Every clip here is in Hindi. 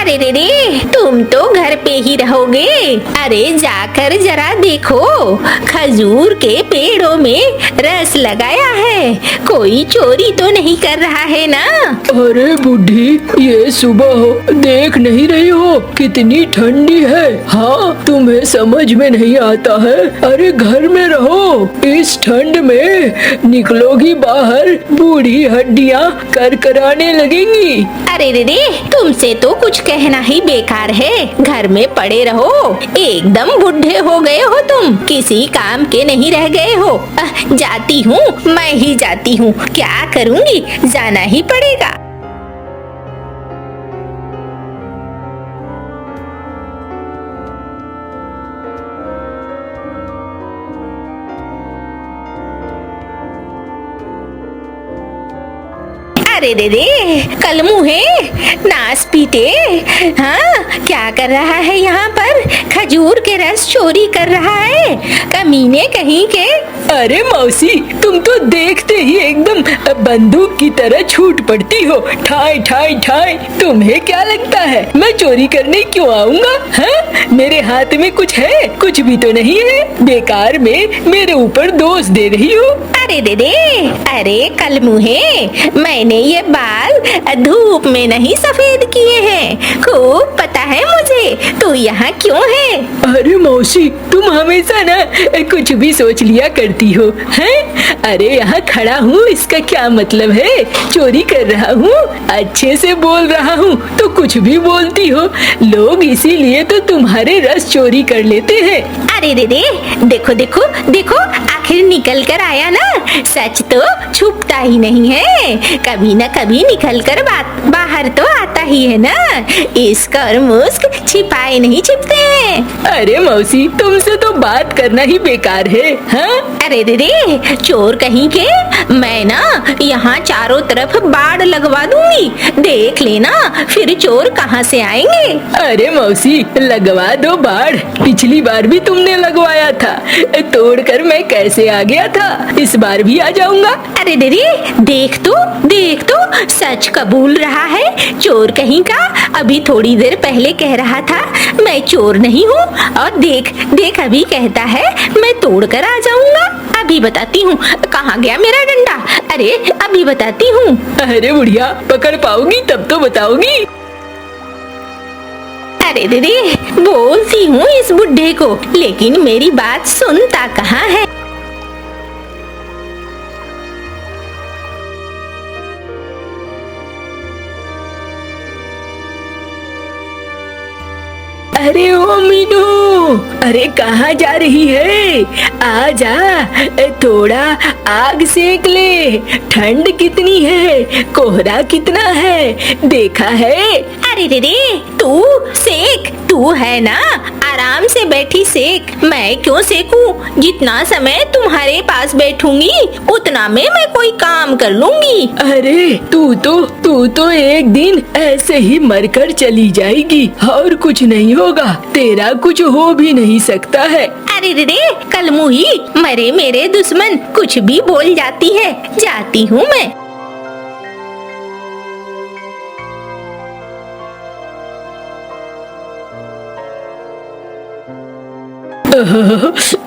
अरे रे रे, तुम तो घर पे ही रहोगे। अरे जाकर जरा देखो, खजूर के पेड़ों में रस लगाया है, कोई चोरी तो नहीं कर रहा है ना? अरे बुढ़ी, ये सुबह हो, देख नहीं रही हो कितनी ठंडी है। हाँ, तुम्हें समझ में नहीं आता है? अरे घर में रहो, इस ठंड में निकलोगी बाहर बूढ़ी हड्डियाँ करकराने लगेंगी। अरे रे रे, तुमसे तो कुछ कहना ही बेकार है। घर में पड़े रहो, एकदम बुढ़े हो गए हो तुम, किसी काम के नहीं रह गए हो। जाती हूँ, मैं ही जाती हूँ, क्या करूँगी, जाना ही पड़ेगा। अरे रे रे, कलमुहे, नास पीटे, हाँ क्या कर रहा है यहाँ पर? खजूर के रस चोरी कर रहा है, कमीने कहीं के। अरे मौसी, तुम तो देखते ही एकदम बंदूक की तरह छूट पड़ती हो। ठाई ठाई ठाई, तुम्हें क्या लगता है मैं चोरी करने क्यों आऊँगा? हाँ, मेरे हाथ में कुछ है? कुछ भी तो नहीं है, बेकार में मेरे ऊपर दोष दे रही हो। अरे दे दे, अरे कलमुहे, मैंने ये बाल धूप में नहीं सफेद किए हैं, खूब पता है मुझे तू यहाँ क्यों है। अरे मौसी, तुम हमेशा ना कुछ भी सोच लिया करती हो, हैं? अरे यहाँ खड़ा हूँ, इसका क्या मतलब है? चोरी कर रहा हूँ, अच्छे से बोल रहा हूँ तो कुछ भी बोलती हो। लोग इसीलिए तो तुम्हारे रस चोरी कर लेते हैं। अरे दे दे, देखो देखो देखो, आखिर निकल कर आया ना। सच तो छुपता ही नहीं है, कभी न कभी निकल कर बाहर तो आता ही है ना। इसका और मुस्क छिपाए नहीं छिपते हैं। अरे मौसी, तुमसे तो बात करना ही बेकार है। हाँ? अरे दे दे, चोर कहीं के, मैं ना यहाँ चारों तरफ बाड़ लगवा दूंगी, देख लेना फिर चोर कहाँ से आएंगे। अरे मौसी, लगवा दो बाड़, पिछली बार भी तुमने लगवाया था, तोड़कर मैं कैसे आ गया था, इस बार भी आ जाऊंगा। अरे दे दे, देख तो सच कबूल रहा है चोर कहीं का। अभी थोड़ी देर पहले कह रहा था मैं चोर नहीं हूँ, और देख देख अभी कहता है मैं तोड़ कर आ जाऊंगा। अभी बताती हूँ कहाँ गया मेरा डंडा, अरे अभी बताती हूँ। अरे बुढ़िया, पकड़ पाओगी तब तो बताओगी। अरे दीदी, बोलती हूँ इस बुड्ढे को, लेकिन मेरी बात सुनता कहाँ है। अरे ओ मीनू, अरे कहाँ जा रही है? आ जा, थोड़ा आग सेक ले, ठंड कितनी है, कोहरा कितना है, देखा है? अरे दीदी, तू सेक, तू है ना, आराम से बैठी सेक, मैं क्यों सेकूं? जितना समय तुम्हारे पास बैठूंगी उतना में मैं कोई काम कर लूंगी। अरे तू तो एक दिन ऐसे ही मरकर चली जाएगी और कुछ नहीं होगा, तेरा कुछ हो भी नहीं सकता है। अरे दीदी, कलमुही, मरे मेरे दुश्मन, कुछ भी बोल जाती है, जाती हूँ मैं।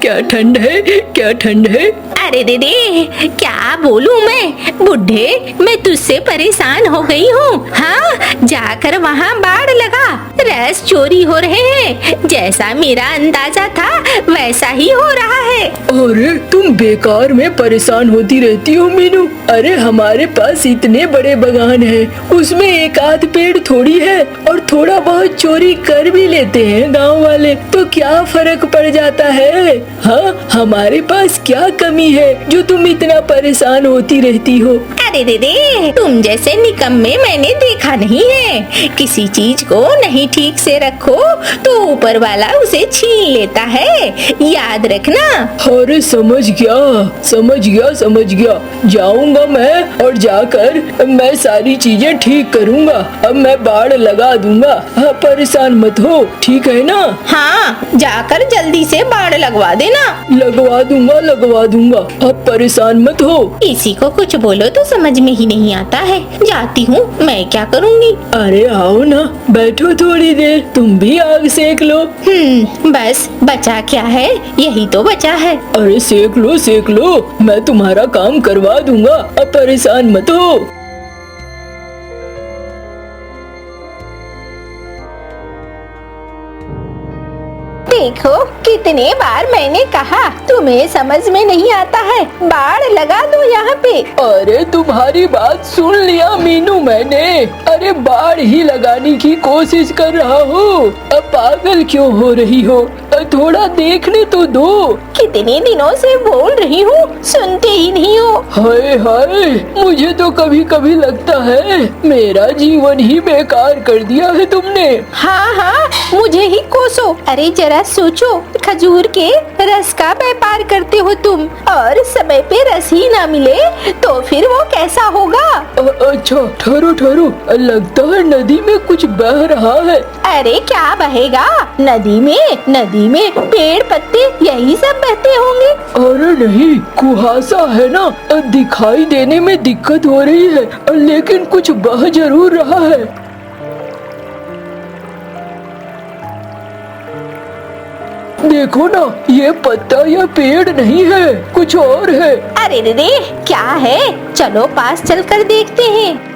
क्या ठंड है, क्या ठंड है। अरे दीदी, क्या बोलूं मैं, बुढ़े, मैं तुझसे परेशान हो गई हूँ। हाँ, जाकर वहाँ बाड़ लगा, रस चोरी हो रहे हैं, जैसा मेरा अंदाजा था वैसा ही हो रहा है। अरे तुम बेकार में परेशान होती रहती हो मीनू। अरे हमारे पास इतने बड़े बागान है, उसमें एक आध पेड़ थोड़ी है, और थोड़ा बहुत चोरी कर भी लेते हैं गांव वाले, तो क्या फर्क पड़ जाता है? हाँ, हमारे पास क्या कमी है जो तुम इतना परेशान होती रहती हो? अरे दीदी, तुम जैसे निकम्मे मैंने देखा नहीं है, किसी चीज को नहीं ठीक से रखो तो ऊपर वाला उसे छीन लेता है, याद रखना। अरे समझ गया, जाऊंगा मैं और जाकर मैं सारी चीजें ठीक करूंगा। अब मैं बाड़ लगा दूंगा, हाँ, परेशान मत हो, ठीक है ना? हाँ, जाकर जल्दी से बाड़ लगवा देना। लगवा दूंगा, अब परेशान मत हो। किसी को कुछ बोलो तो समझ में ही नहीं आता है। जाती हूँ, मैं क्या करूँगी। अरे आओ ना, बैठो थोड़ी देर, तुम भी आग सेक लो। बस बचा क्या है, यही तो बचा है। अरे सेक लो, मैं तुम्हारा काम करवा दूंगा, अब परेशान मत हो। देखो कितने बार मैंने कहा, तुम्हें समझ में नहीं आता है, बाड़ लगा दो यहाँ पे। अरे तुम्हारी बात सुन लिया मीनू मैंने। अरे बाढ़ ही लगाने की कोशिश कर रहा हूँ। अब पागल क्यों हो रही हो, थोड़ा देखने तो दो। कितने दिनों से बोल रही हूँ, सुनते ही नहीं हो। हाय हाय, मुझे तो कभी कभी लगता है मेरा जीवन ही बेकार कर दिया है तुमने। हाँ, मुझे ही कोसो। अरे जरा सोचो, खजूर के रस का व्यापार करते हो तुम, और समय पे रस ही ना मिले तो फिर वो कैसा होगा। अच्छा ठहरो, लगता है नदी में कुछ बह रहा है। अरे क्या बहेगा, नदी में पेड़ पत्ते यही सब बहते होंगे। अरे नहीं, कुहासा है ना, दिखाई देने में दिक्कत हो रही है, लेकिन कुछ बह जरूर रहा है। देखो ना, ये पत्ता या पेड़ नहीं है, कुछ और है। अरे रे, क्या है, चलो पास चलकर देखते हैं।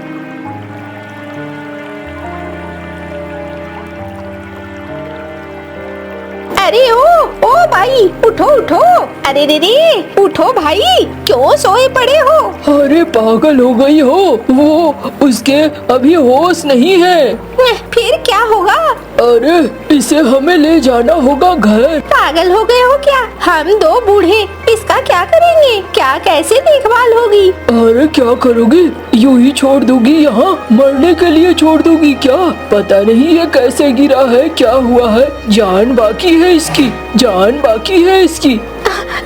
अरे ओ भाई, उठो। अरे रे, उठो भाई, क्यों सोए पड़े हो। अरे पागल हो गई हो, वो उसके अभी होश नहीं है। फिर क्या होगा। अरे इसे हमें ले जाना होगा घर। पागल हो गए हो क्या, हम दो बूढ़े इसका क्या करेंगे, क्या कैसे देखभाल होगी। अरे क्या करोगी, यूं ही छोड़ दोगी यहाँ, मरने के लिए छोड़ दोगी क्या। पता नहीं ये कैसे गिरा है, क्या हुआ है, जान बाकी है इसकी।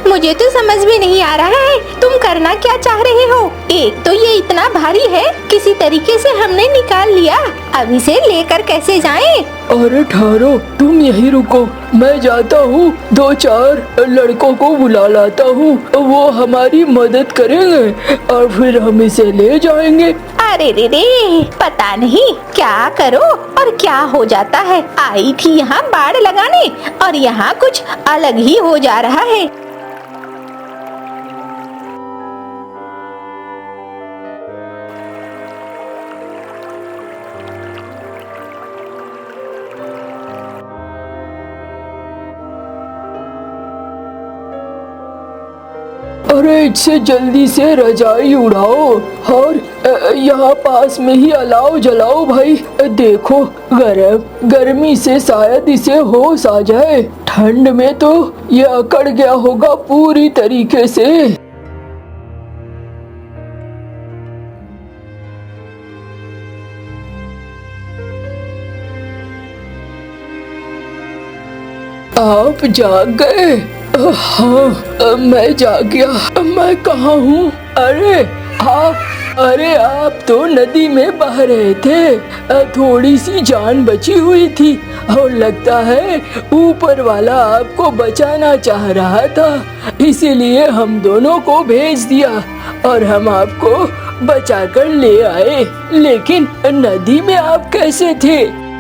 मुझे तो समझ में नहीं आ रहा है, तुम करना क्या चाह रहे हो। एक तो ये इतना भारी है, किसी तरीके से हमने निकाल लिया, अब इसे लेकर कैसे जाएं? अरे ठहरो, तुम यहीं रुको, मैं जाता हूँ, 2-4 लड़कों को बुला लाता हूँ, वो हमारी मदद करेंगे और फिर हम इसे ले जाएंगे। अरे रे, पता नहीं क्या करो और क्या हो जाता है। आई थी यहाँ बाड़ लगाने और यहाँ कुछ अलग ही हो जा रहा है। अरे इससे जल्दी से रजाई उड़ाओ और यहाँ पास में ही अलाव जलाओ भाई। देखो गर्मी से शायद इसे होश आ जाए, ठंड में तो ये अकड़ गया होगा पूरी तरीके से। आप जाग गए। हाँ मैं जाग गया, मैं कहाँ हूँ। अरे आप तो नदी में बह रहे थे, थोड़ी सी जान बची हुई थी और लगता है ऊपर वाला आपको बचाना चाह रहा था, इसीलिए हम दोनों को भेज दिया और हम आपको बचाकर ले आए। लेकिन नदी में आप कैसे थे।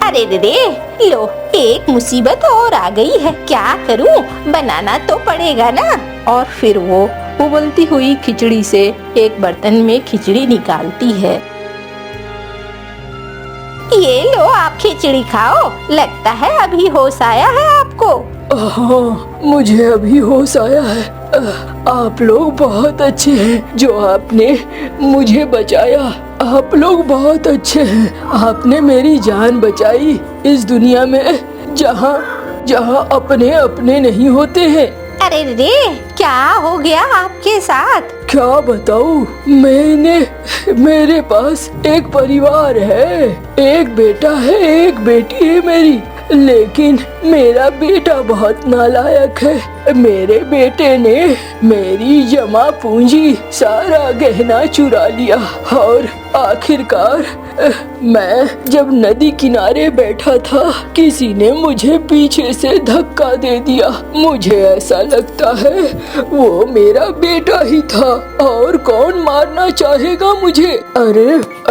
अरे रे, लो एक मुसीबत और आ गई है, क्या करूं, बनाना तो पड़ेगा ना। और फिर वो उबलती हुई खिचड़ी से एक बर्तन में खिचड़ी निकालती है। ये लो आप खिचड़ी खाओ, लगता है अभी होश आया है आपको। हाँ मुझे अभी होश आया है। आप लोग बहुत अच्छे हैं जो आपने मुझे बचाया। आप लोग बहुत अच्छे हैं, आपने मेरी जान बचाई इस दुनिया में जहाँ अपने नहीं होते हैं। अरे रे, क्या हो गया आपके साथ। क्या बताऊँ, मेरे पास एक परिवार है, एक बेटा है, एक बेटी है मेरी, लेकिन मेरा बेटा बहुत नालायक है। मेरे बेटे ने मेरी जमा पूंजी, सारा गहना चुरा लिया और आखिरकार मैं जब नदी किनारे बैठा था, किसी ने मुझे पीछे से धक्का दे दिया। मुझे ऐसा लगता है वो मेरा बेटा ही था, और कौन मारना चाहेगा मुझे। अरे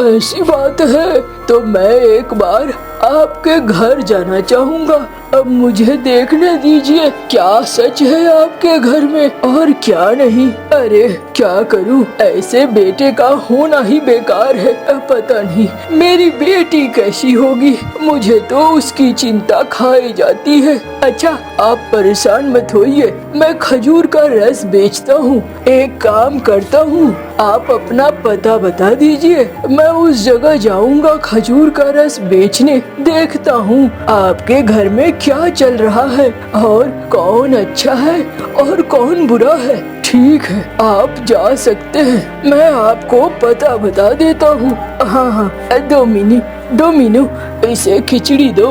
ऐसी बात है तो मैं एक बार आपके घर जाना चाहूँगा। अब मुझे देखने दीजिए क्या सच है आपके घर में और क्या नहीं। अरे क्या करूं, ऐसे बेटे का होना ही बेकार है। पता नहीं मेरी बेटी कैसी होगी, मुझे तो उसकी चिंता खाई जाती है। अच्छा आप परेशान मत होइए, मैं खजूर का रस बेचता हूँ। एक काम करता हूँ, आप अपना पता बता दीजिए, मैं उस जगह जाऊँगा खजूर का रस बेचने। देखता हूँ आपके घर में क्या चल रहा है और कौन अच्छा है और कौन बुरा है। ठीक है आप जा सकते हैं, मैं आपको पता बता देता हूँ। हाँ, 2 मीनू इसे खिचड़ी दो।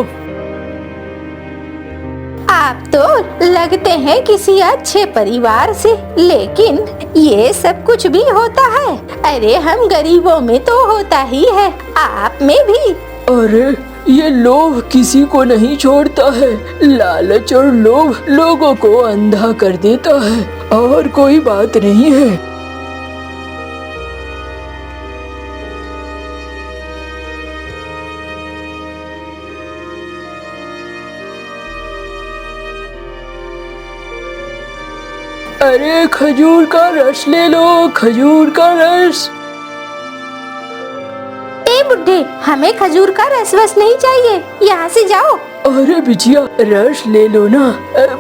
आप तो लगते हैं किसी अच्छे परिवार से, लेकिन ये सब कुछ भी होता है। अरे हम गरीबों में तो होता ही है, आप में भी। अरे ये लोभ किसी को नहीं छोड़ता है। लालच और लोभ लोगों को अंधा कर देता है, और कोई बात नहीं है। अरे खजूर का रस ले लो, खजूर का रस। बुड्ढे, हमें खजूर का रस वस नहीं चाहिए, यहाँ से जाओ। अरे बिटिया रस ले लो ना,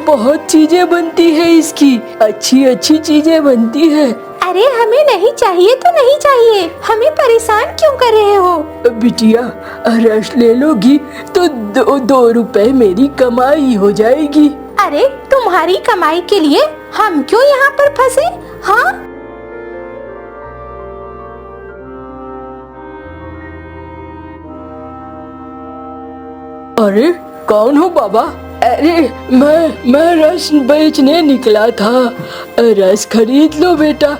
बहुत चीजें बनती है इसकी, अच्छी अच्छी चीजें बनती है। अरे हमें नहीं चाहिए तो नहीं चाहिए, हमें परेशान क्यों कर रहे हो? बिटिया रस ले लोगी तो 2 रुपए मेरी कमाई हो जाएगी। अरे तुम्हारी कमाई के लिए हम क्यों यहाँ पर फंसे? हाँ अरे कौन हो बाबा? अरे मैं रस बेचने निकला था। रस खरीद लो बेटा।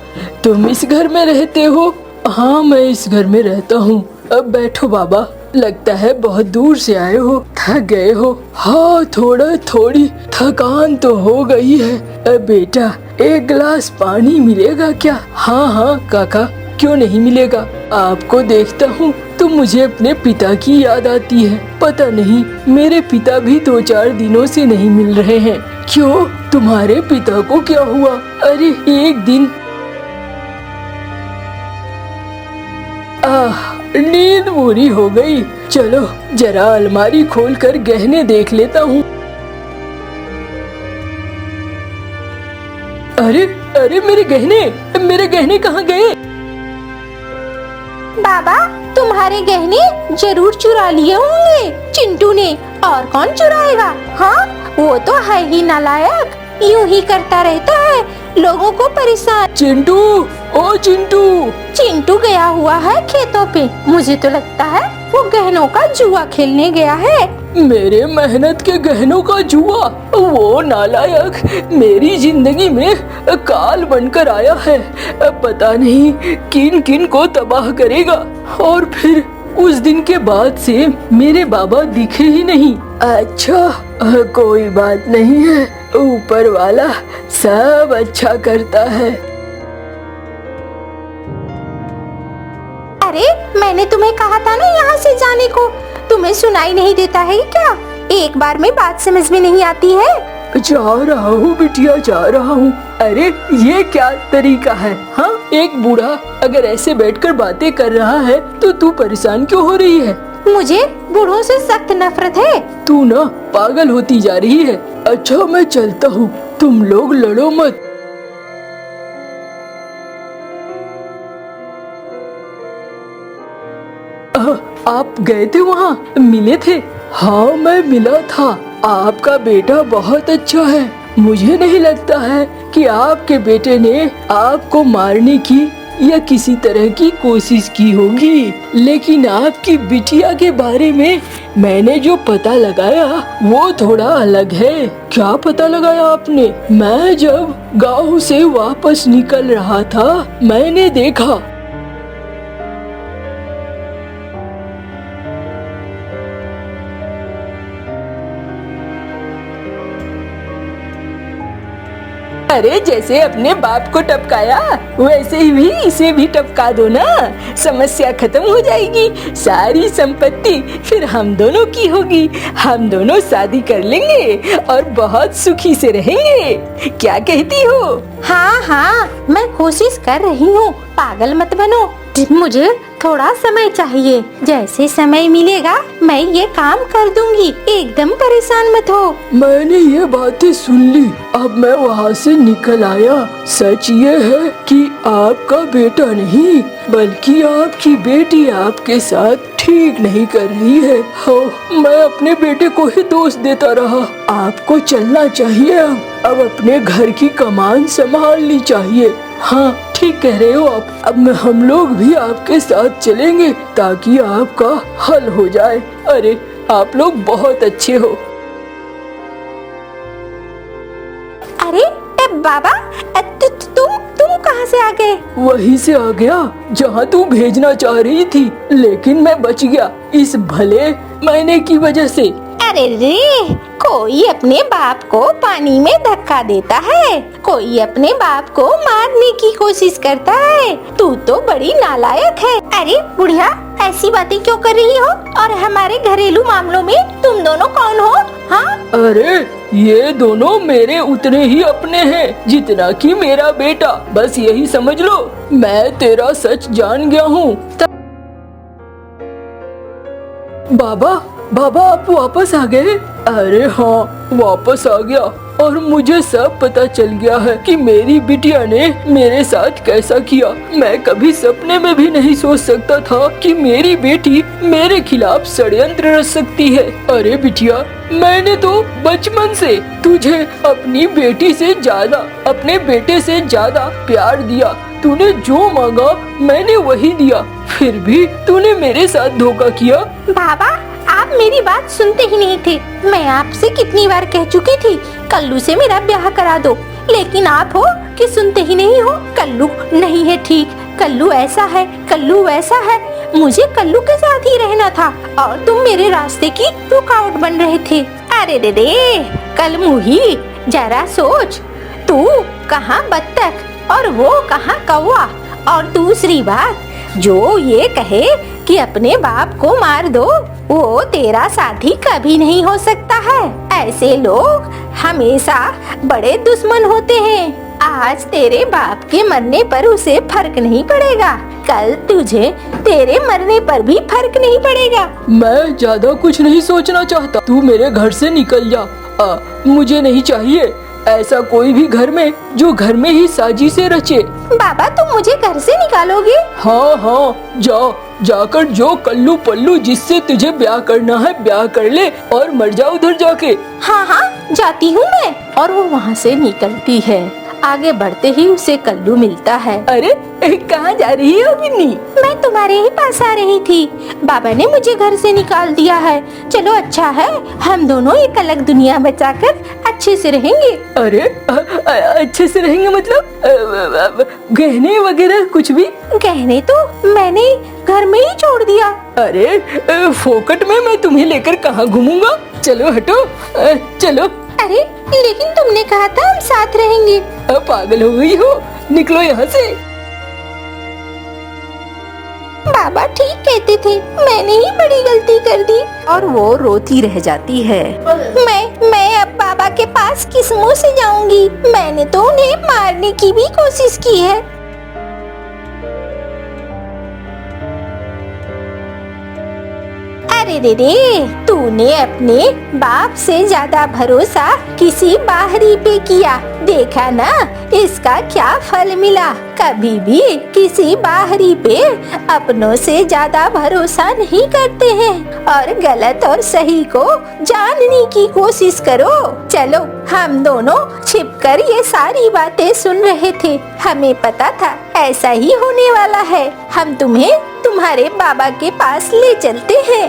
तुम इस घर में रहते हो? हाँ मैं इस घर में रहता हूँ। अब बैठो बाबा, लगता है बहुत दूर से आए हो, थक गए हो। हाँ थोड़ी थकान तो हो गई है। बेटा 1 गिलास पानी मिलेगा क्या? हाँ काका क्यों नहीं मिलेगा। आपको देखता हूँ तो मुझे अपने पिता की याद आती है। पता नहीं मेरे पिता भी 2-4 दिनों से नहीं मिल रहे हैं। क्यों तुम्हारे पिता को क्या हुआ? अरे एक दिन नींद पूरी हो गई। चलो जरा अलमारी खोलकर गहने देख लेता हूँ। अरे मेरे गहने कहाँ गए? बाबा तुम्हारे गहने जरूर चुरा लिए होंगे चिंटू ने, और कौन चुराएगा? हाँ वो तो है ही नालायक, यूं ही करता रहता है लोगों को परेशान। चिंटू, ओ चिंटू गया हुआ है खेतों पे, मुझे तो लगता है वो गहनों का जुआ खेलने गया है। मेरे मेहनत के गहनों का जुआ? वो नालायक मेरी जिंदगी में काल बनकर आया है। पता नहीं किन किन को तबाह करेगा। और फिर उस दिन के बाद से मेरे बाबा दिखे ही नहीं। अच्छा कोई बात नहीं है, ऊपर वाला सब अच्छा करता है। अरे मैंने तुम्हें कहा था ना यहाँ से जाने को, तुम्हें सुनाई नहीं देता है क्या? एक बार में बात समझ में नहीं आती है? जा रहा हूँ बिटिया, जा रहा हूँ। अरे ये क्या तरीका है? हाँ एक बूढ़ा अगर ऐसे बैठकर बातें कर रहा है तो तू परेशान क्यों हो रही है? मुझे बूढ़ों से सख्त नफरत है। तू ना पागल होती जा रही है। अच्छा मैं चलता हूँ, तुम लोग लड़ो मत। आप गए थे वहाँ, मिले थे? हाँ मैं मिला था। आपका बेटा बहुत अच्छा है। मुझे नहीं लगता है कि आपके बेटे ने आपको मारने की या किसी तरह की कोशिश की होगी, लेकिन आपकी बिटिया के बारे में मैंने जो पता लगाया वो थोड़ा अलग है। क्या पता लगाया आपने? मैं जब गांव से वापस निकल रहा था, मैंने देखा अरे जैसे अपने बाप को टपकाया वैसे ही भी इसे भी टपका दो ना, समस्या खत्म हो जाएगी। सारी संपत्ति फिर हम दोनों की होगी। हम दोनों शादी कर लेंगे और बहुत सुखी से रहेंगे। क्या कहती हो? हाँ हाँ, मैं कोशिश कर रही हूँ, पागल मत बनो। मुझे थोड़ा समय चाहिए, जैसे समय मिलेगा मैं ये काम कर दूंगी, एकदम परेशान मत हो। मैंने ये बातें सुन ली, अब मैं वहाँ से निकल आया। सच ये है कि आपका बेटा नहीं बल्कि आपकी बेटी आपके साथ ठीक नहीं कर रही है। हो, मैं अपने बेटे को ही दोष देता रहा। आपको चलना चाहिए, अब अपने घर की कमान संभालनी चाहिए। हाँ ठीक कह रहे हो आप। अब हम लोग भी आपके साथ चलेंगे ताकि आपका हल हो जाए। अरे आप लोग बहुत अच्छे हो। अरे बाबा, तुम कहाँ से आ गए? वहीं से आ गया जहाँ तू भेजना चाह रही थी, लेकिन मैं बच गया इस भले मैंने की वजह से। अरे रे, कोई अपने बाप को पानी में धक्का देता है, कोई अपने बाप को मारने की कोशिश करता है। तू तो बड़ी नालायक है। अरे बुढ़िया, ऐसी बातें क्यों कर रही हो? और हमारे घरेलू मामलों में तुम दोनों कौन हो? हाँ? अरे ये दोनों मेरे उतने ही अपने हैं जितना कि मेरा बेटा। बस यही समझ लो, मैं तेरा सच जान गया हूँ। बाबा आप वापस आ गए? अरे हाँ, वापस आ गया और मुझे सब पता चल गया है कि मेरी बिटिया ने मेरे साथ कैसा किया। मैं कभी सपने में भी नहीं सोच सकता था कि मेरी बेटी मेरे खिलाफ षड्यंत्र रच सकती है। अरे बिटिया, मैंने तो बचपन से तुझे अपनी बेटी से ज्यादा, अपने बेटे से ज्यादा प्यार दिया। तूने जो मांगा मैंने वही दिया, फिर भी तूने मेरे साथ धोखा किया। बाबा, आप मेरी बात सुनते ही नहीं थे। मैं आपसे कितनी बार कह चुकी थी कल्लू से मेरा ब्याह करा दो, लेकिन आप हो कि सुनते ही नहीं हो। कल्लू नहीं है ठीक, कल्लू ऐसा है, कल्लू वैसा है। मुझे कल्लू के साथ ही रहना था और तुम मेरे रास्ते की रुकावट बन रहे थे। अरे रे कल मुही, जरा सोच, तू कहाँ बत्तख और वो कहाँ कौवा। और दूसरी बात, जो ये कहे कि अपने बाप को मार दो, वो तेरा साथी कभी नहीं हो सकता है। ऐसे लोग हमेशा बड़े दुश्मन होते हैं। आज तेरे बाप के मरने पर उसे फर्क नहीं पड़ेगा, कल तुझे तेरे मरने पर भी फर्क नहीं पड़ेगा। मैं ज्यादा कुछ नहीं सोचना चाहता, तू मेरे घर से निकल जा। मुझे नहीं चाहिए ऐसा कोई भी घर में जो घर में ही साजिश से रचे। बाबा, तुम मुझे घर से निकालोगे? हाँ, जाकर जो कल्लू पल्लू जिससे तुझे ब्याह करना है ब्याह कर ले और मर जा उधर जाके। हाँ, जाती हूँ मैं। और वो वहाँ से निकलती है। आगे बढ़ते ही उसे कल्लू मिलता है। अरे कहाँ जा रही हो बिन्नी? मैं तुम्हारे ही पास आ रही थी। बाबा ने मुझे घर से निकाल दिया है। चलो अच्छा है, हम दोनों एक अलग दुनिया बचाकर अच्छे से रहेंगे। अरे अच्छे से रहेंगे मतलब गहने वगैरह कुछ भी? गहने तो मैंने घर में ही छोड़ दिया। अरे फोकट में मैं तुम्हें लेकर कहाँ घूमूंगा? चलो हटो, चलो। अरे लेकिन तुमने कहा था हम साथ रहेंगे। पागल हो गई हो, निकलो यहाँ से। बाबा ठीक कहते थे, मैंने ही बड़ी गलती कर दी। और वो रोती रह जाती है। मैं अब बाबा के पास किस मुंह से जाऊंगी? मैंने तो उन्हें मारने की भी कोशिश की है। अरे रे रे, तूने अपने बाप से ज्यादा भरोसा किसी बाहरी पे किया, देखा ना इसका क्या फल मिला। कभी भी किसी बाहरी पे अपनों से ज्यादा भरोसा नहीं करते हैं और गलत और सही को जानने की कोशिश करो। चलो, हम दोनों छिपकर ये सारी बातें सुन रहे थे, हमें पता था ऐसा ही होने वाला है। हम तुम्हें तुम्हारे बाबा के पास ले चलते हैं।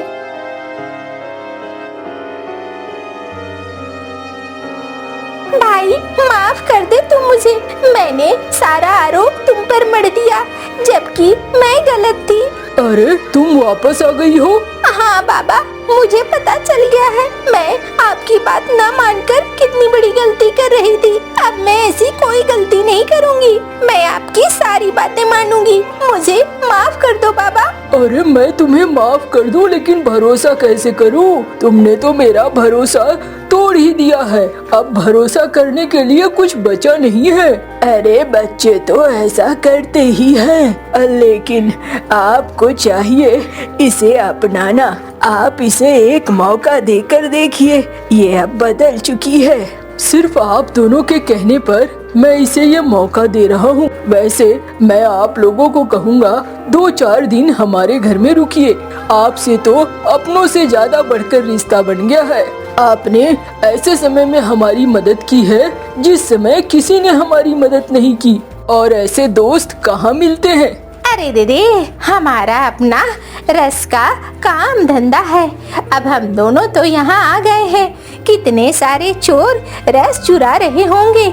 भाई, माफ कर दे तुम मुझे, मैंने सारा आरोप तुम पर मढ़ दिया, जबकि मैं गलत थी। अरे तुम वापस आ गई हो? हाँ बाबा, मुझे पता चल गया है मैं आपकी बात न मानकर कितनी बड़ी गलती कर रही थी। अब मैं ऐसी कोई गलती नहीं करूँगी, मैं आपकी सारी बातें मानूंगी। मुझे माफ कर दो बाबा। अरे मैं तुम्हें माफ कर दूं, लेकिन भरोसा कैसे करूं? तुमने तो मेरा भरोसा तोड़ ही दिया है। अब भरोसा करने के लिए कुछ बचा नहीं है। अरे बच्चे तो ऐसा करते ही हैं, लेकिन आपको चाहिए इसे अपनाना। आप इसे एक मौका देकर देखिए, ये अब बदल चुकी है। सिर्फ आप दोनों के कहने पर मैं इसे ये मौका दे रहा हूँ। वैसे मैं आप लोगों को कहूँगा 2-4 दिन हमारे घर में रुकिए। आपसे तो अपनों से ज्यादा बढ़कर रिश्ता बन गया है। आपने ऐसे समय में हमारी मदद की है जिस समय किसी ने हमारी मदद नहीं की, और ऐसे दोस्त कहाँ मिलते हैं। अरे दीदी, हमारा अपना रस का काम धंधा है। अब हम दोनों तो यहाँ आ गए हैं, कितने सारे चोर रस चुरा रहे होंगे।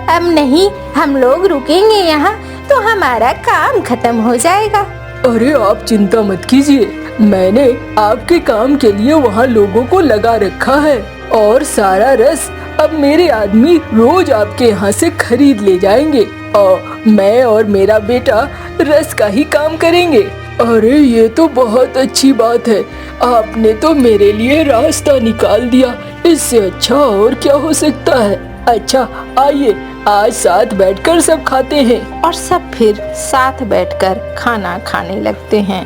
अब नहीं, हम लोग रुकेंगे यहाँ तो हमारा काम खत्म हो जाएगा। अरे आप चिंता मत कीजिए, मैंने आपके काम के लिए वहाँ लोगों को लगा रखा है, और सारा रस अब मेरे आदमी रोज आपके यहाँ से खरीद ले जाएंगे, और मैं और मेरा बेटा रस का ही काम करेंगे। अरे ये तो बहुत अच्छी बात है, आपने तो मेरे लिए रास्ता निकाल दिया। इससे अच्छा और क्या हो सकता है। अच्छा आइए, आज साथ बैठकर सब खाते हैं। और सब फिर साथ बैठकर खाना खाने लगते हैं।